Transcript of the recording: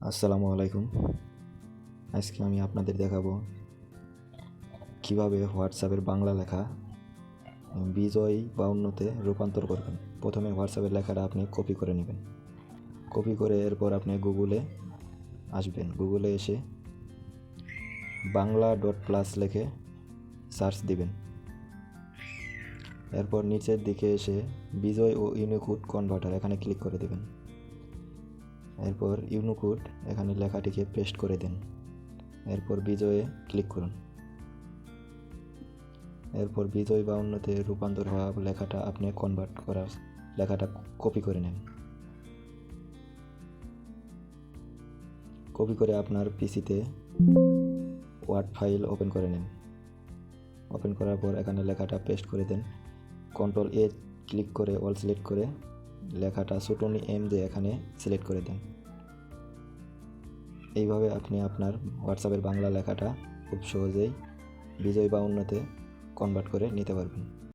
আসসালামু আলাইকুম। আজকে আমি আপনাদের দেখাবো কিভাবে হোয়াটসঅ্যাপের বাংলা লেখা বিজয় বা অন্যতে রূপান্তর করবেন। প্রথমে হোয়াটসঅ্যাপের লেখাটা আপনি কপি করে নেবেন। কপি করে এরপর আপনি গুগলে আসবেন। গুগলে এসে বাংলা.প্লাস লিখে সার্চ দিবেন। এরপর নিচের দিকে এসে বিজয় ও ইউনিকোড কনভার্টার এখানে ক্লিক করে দেবেন। এরপর ইউনিকোড এখানে লেখাটিকে পেস্ট করে দেন। এরপর বিজয়ে ক্লিক করুন। এরপর বিজয় বা অন্যতে রূপান্তর হওয়া লেখাটা আপনি কনভার্ট করার লেখাটা কপি করে নেন। কপি করে আপনার পিসিতে ওয়ার্ড ফাইল ওপেন করে নেন। ওপেন করার পর এখানে লেখাটা পেস্ট করে দেন। কন্ট্রোল-A ক্লিক করে অল সিলেক্ট করে লেখাটা ছোটনি এম দিয়ে এখানে সিলেক্ট করে দেন। এইভাবে আপনি আপনার হোয়াটসঅ্যাপের বাংলা লেখাটা খুব সহজেই বিজয় বা অন্যতে কনভার্ট করে নিতে পারবেন।